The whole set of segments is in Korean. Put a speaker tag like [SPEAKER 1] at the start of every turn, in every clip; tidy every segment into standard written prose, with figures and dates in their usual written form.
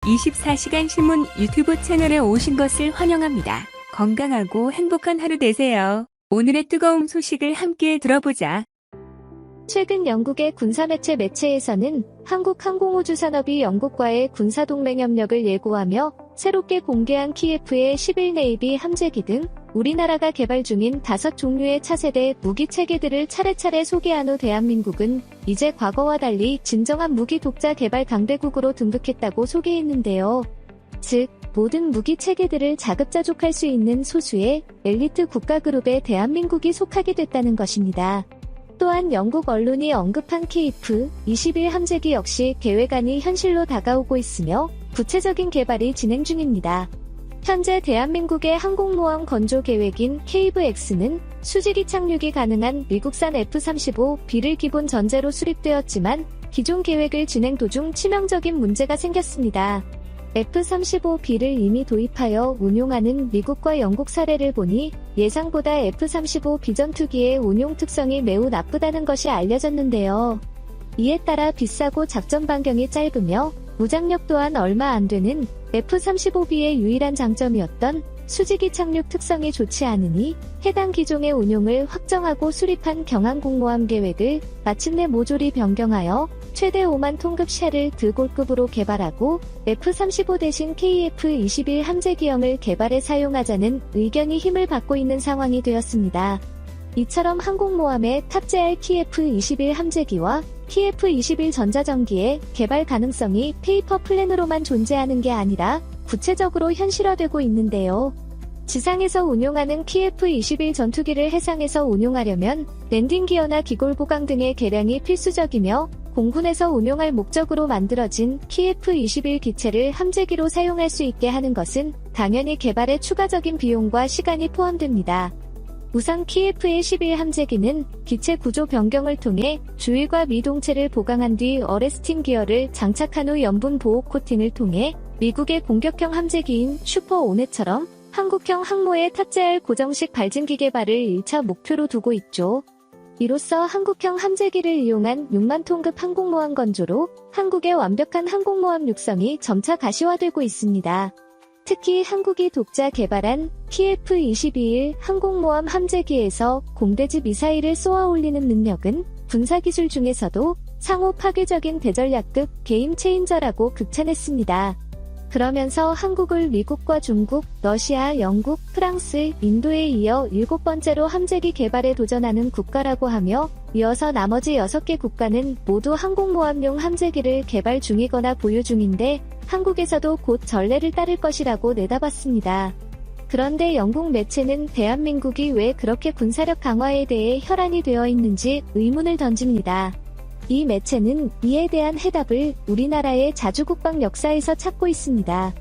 [SPEAKER 1] 24시간 신문 유튜브 채널에 오신 것을 환영합니다. 건강하고 행복한 하루 되세요. 오늘의 뜨거운 소식을 함께 들어보자.
[SPEAKER 2] 최근 영국의 군사매체 매체에서는 한국 항공우주산업이 영국과의 군사동맹 협력을 예고하며 새롭게 공개한 키예프의 11 네이비 함재기 등 우리나라가 개발 중인 5종류의 차세대 무기체계들을 차례차례 소개한 후 대한민국은 이제 과거와 달리 진정한 무기 독자 개발 강대국으로 등극했다고 소개했는데요. 즉, 모든 무기체계들을 자급자족할 수 있는 소수의 엘리트 국가그룹에 대한민국이 속하게 됐다는 것입니다. 또한 영국 언론이 언급한 KF 21 함재기 역시 계획안이 현실로 다가오고 있으며 구체적인 개발이 진행 중입니다. 현재 대한민국의 항공모함 건조 계획인 KF-X는 수직이 착륙이 가능한 미국산 F-35B를 기본 전제로 수립되었지만 기존 계획을 진행 도중 치명적인 문제가 생겼습니다. F-35B를 이미 도입하여 운용하는 미국과 영국 사례를 보니 예상보다 F-35B 전투기의 운용 특성이 매우 나쁘다는 것이 알려졌는데요. 이에 따라 비싸고 작전 반경이 짧으며 무장력 또한 얼마 안 되는 F-35B의 유일한 장점이었던 수직이 착륙 특성이 좋지 않으니 해당 기종의 운용을 확정하고 수립한 경항공모함 계획을 마침내 모조리 변경하여 최대 5만 톤급 샤를 드골급으로 개발하고 F-35 대신 KF-21 함재기형을 개발해 사용하자는 의견이 힘을 받고 있는 상황이 되었습니다. 이처럼 항공모함에 탑재할 KF-21 함재기와 KF-21 전자전기의 개발 가능성이 페이퍼 플랜으로만 존재하는 게 아니라 구체적으로 현실화되고 있는데요. 지상에서 운용하는 KF-21 전투기를 해상에서 운용하려면 랜딩 기어나 기골 보강 등의 개량이 필수적이며 공군에서 운용할 목적으로 만들어진 KF-21 기체를 함재기로 사용할 수 있게 하는 것은 당연히 개발에 추가적인 비용과 시간이 포함됩니다. 우선 KF의 11 함재기는 기체 구조 변경을 통해 주위과 미동체를 보강한 뒤 어레스팅 기어를 장착한 후 염분 보호 코팅을 통해 미국의 공격형 함재기인 슈퍼5넷처럼 한국형 항모에 탑재할 고정식 발진기 개발을 1차 목표로 두고 있죠. 이로써 한국형 함재기를 이용한 6만 톤급 항공모함 건조로 한국의 완벽한 항공모함 육성이 점차 가시화되고 있습니다. 특히 한국이 독자 개발한 KF-22 항공모함 함재기에서 공대지 미사일을 쏘아 올리는 능력은 군사기술 중에서도 상호 파괴적인 대전략급 게임 체인저라고 극찬했습니다. 그러면서 한국을 미국과 중국, 러시아, 영국, 프랑스, 인도에 이어 7번째로 함재기 개발에 도전하는 국가라고 하며 이어서 나머지 6개 국가는 모두 항공모함용 함재기를 개발 중이거나 보유 중인데 한국에서도 곧 전례를 따를 것이라고 내다봤습니다. 그런데 영국 매체는 대한민국이 왜 그렇게 군사력 강화에 대해 혈안이 되어 있는지 의문을 던집니다. 이 매체는 이에 대한 해답을 우리나라의 자주국방 역사에서 찾고 있습니다.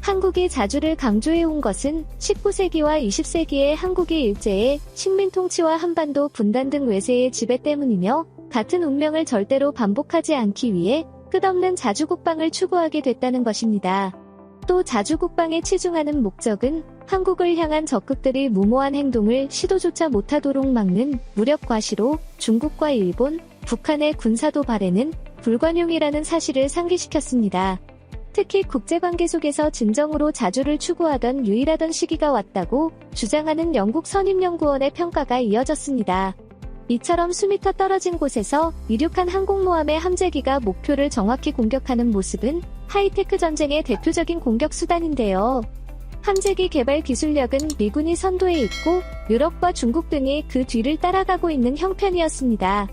[SPEAKER 2] 한국이 자주를 강조해온 것은 19세기와 20세기의 한국이 일제의 식민 통치와 한반도 분단 등 외세의 지배 때문이며 같은 운명을 절대로 반복하지 않기 위해 끝없는 자주국방을 추구하게 됐다는 것입니다. 또 자주국방에 치중하는 목적은 한국을 향한 적극들이 무모한 행동을 시도조차 못하도록 막는 무력 과시로 중국과 일본, 북한의 군사도발에는 불관용이라는 사실을 상기시켰습니다. 특히 국제관계 속에서 진정으로 자주를 추구하던 유일하던 시기가 왔다고 주장하는 영국 선임연구원의 평가가 이어졌습니다. 이처럼 수미터 떨어진 곳에서 이륙한 항공모함의 함재기가 목표를 정확히 공격하는 모습은 하이테크 전쟁의 대표적인 공격 수단인데요. 함재기 개발 기술력은 미군이 선도에 있고 유럽과 중국 등이 그 뒤를 따라가고 있는 형편이었습니다.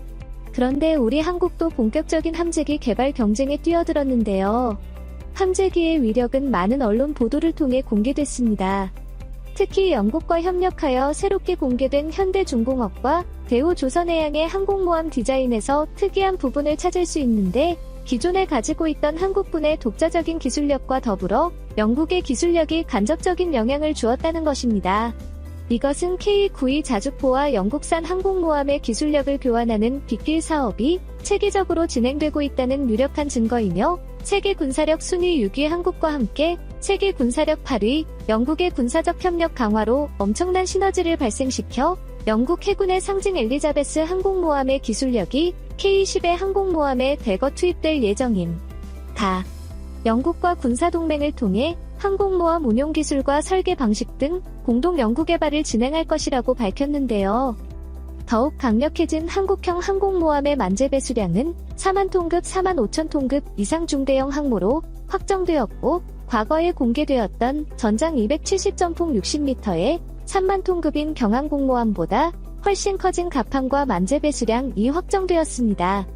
[SPEAKER 2] 그런데 우리 한국도 본격적인 함재기 개발 경쟁에 뛰어들었는데요. 함재기의 위력은 많은 언론 보도를 통해 공개됐습니다. 특히 영국과 협력하여 새롭게 공개된 현대중공업과 대우조선해양의 항공모함 디자인에서 특이한 부분을 찾을 수 있는데 기존에 가지고 있던 한국군의 독자적인 기술력과 더불어 영국의 기술력이 간접적인 영향을 주었다는 것입니다. 이것은 K-92 자주포와 영국산 항공모함의 기술력을 교환하는 빗길 사업이 체계적으로 진행되고 있다는 유력한 증거이며 세계 군사력 순위 6위 한국과 함께 세계 군사력 8위 영국의 군사적 협력 강화로 엄청난 시너지를 발생시켜 영국 해군의 상징 엘리자베스 항공모함의 기술력이 K-10의 항공모함에 대거 투입될 예정임. 다. 영국과 군사동맹을 통해 항공모함 운용 기술과 설계 방식 등 공동 연구 개발을 진행할 것이라고 밝혔는데요. 더욱 강력해진 한국형 항공모함의 만재 배수량은 4만 톤급 4만 5천 톤급 이상 중대형 항모로 확정되었고, 과거에 공개되었던 전장 270점폭 60m의 3만 톤급인 경항공모함보다 훨씬 커진 갑항과 만재 배수량이 확정되었습니다.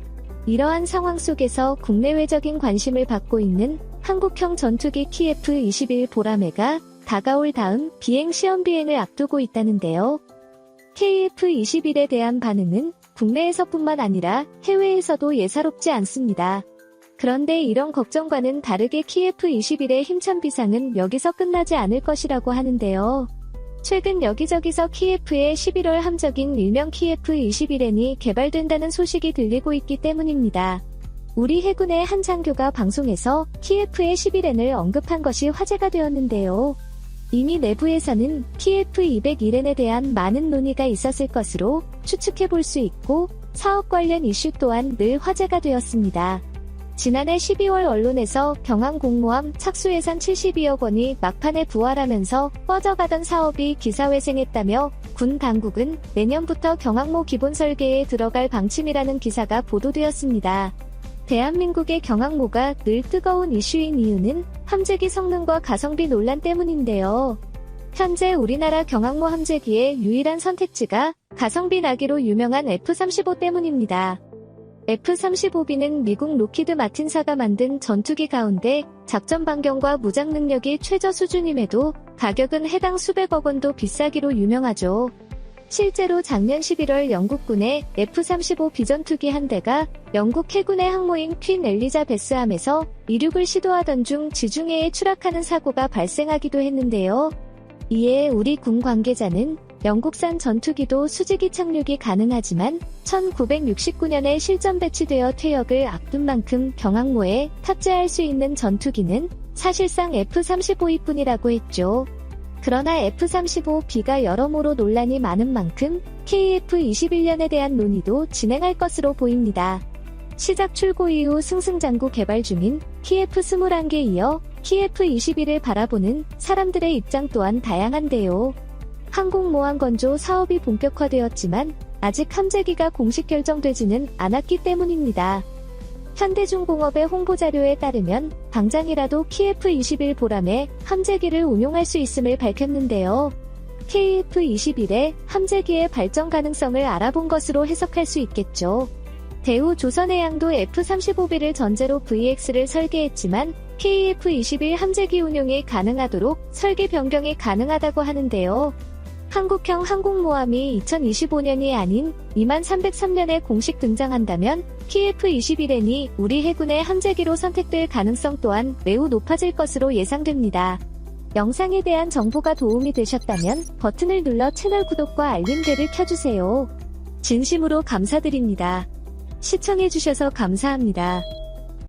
[SPEAKER 2] 이러한 상황 속에서 국내외적인 관심을 받고 있는 한국형 전투기 KF-21 보라매가 다가올 다음 비행 시험 비행을 앞두고 있다는데요. KF-21에 대한 반응은 국내에서뿐만 아니라 해외에서도 예사롭지 않습니다. 그런데 이런 걱정과는 다르게 KF-21의 힘찬 비상은 여기서 끝나지 않을 것이라고 하는데요. 최근 여기저기서 KF의 11월 함적인 일명 KF-21N이 개발된다는 소식이 들리고 있기 때문입니다. 우리 해군의 한 장교가 방송에서 KF의 11N을 언급한 것이 화제가 되었는데요. 이미 내부에서는 KF-201N에 대한 많은 논의가 있었을 것으로 추측해 볼 수 있고, 사업 관련 이슈 또한 늘 화제가 되었습니다. 지난해 12월 언론에서 경항공모함 착수 예산 72억 원이 막판에 부활하면서 뻗어가던 사업이 기사회생했다며 군 당국은 내년부터 경항모 기본 설계에 들어갈 방침이라는 기사가 보도되었습니다. 대한민국의 경항모가 늘 뜨거운 이슈인 이유는 함재기 성능과 가성비 논란 때문인데요. 현재 우리나라 경항모 함재기의 유일한 선택지가 가성비 나기로 유명한 F-35 때문입니다. F-35B는 미국 로키드 마틴사가 만든 전투기 가운데 작전 반경과 무장 능력이 최저 수준임에도 가격은 해당 수백억 원도 비싸기로 유명하죠. 실제로 작년 11월 영국군의 F-35 비전투기 한 대가 영국 해군의 항모인 퀸 엘리자베스함에서 이륙을 시도하던 중 지중해에 추락하는 사고가 발생하기도 했는데요. 이에 우리 군 관계자는 영국산 전투기도 수직이 착륙이 가능하지만 1969년에 실전 배치되어 퇴역을 앞둔 만큼 경항모에 탑재할 수 있는 전투기는 사실상 F-35일 뿐이라고 했죠. 그러나 F-35B가 여러모로 논란이 많은 만큼 KF-21년에 대한 논의도 진행할 것으로 보입니다. 시작 출고 이후 승승장구 개발 중인 KF-21에 이어 KF-21을 바라보는 사람들의 입장 또한 다양한데요. 항공모함 건조 사업이 본격화되었지만 아직 함재기가 공식 결정되지는 않았기 때문입니다. 현대중공업의 홍보자료에 따르면 당장이라도 KF-21 보람에 함재기를 운용할 수 있음을 밝혔는데요. KF-21의 함재기의 발전 가능성을 알아본 것으로 해석할 수 있겠죠. 대우 조선해양도 F-35B를 전제로 VX를 설계했지만 KF-21 함재기 운용이 가능하도록 설계 변경이 가능하다고 하는데요. 한국형 항공모함이 2025년이 아닌 2303년에 공식 등장한다면 KF-21N이 우리 해군의 함재기로 선택될 가능성 또한 매우 높아질 것으로 예상됩니다. 영상에 대한 정보가 도움이 되셨다면 버튼을 눌러 채널 구독과 알림벨을 켜주세요. 진심으로 감사드립니다. 시청해주셔서 감사합니다.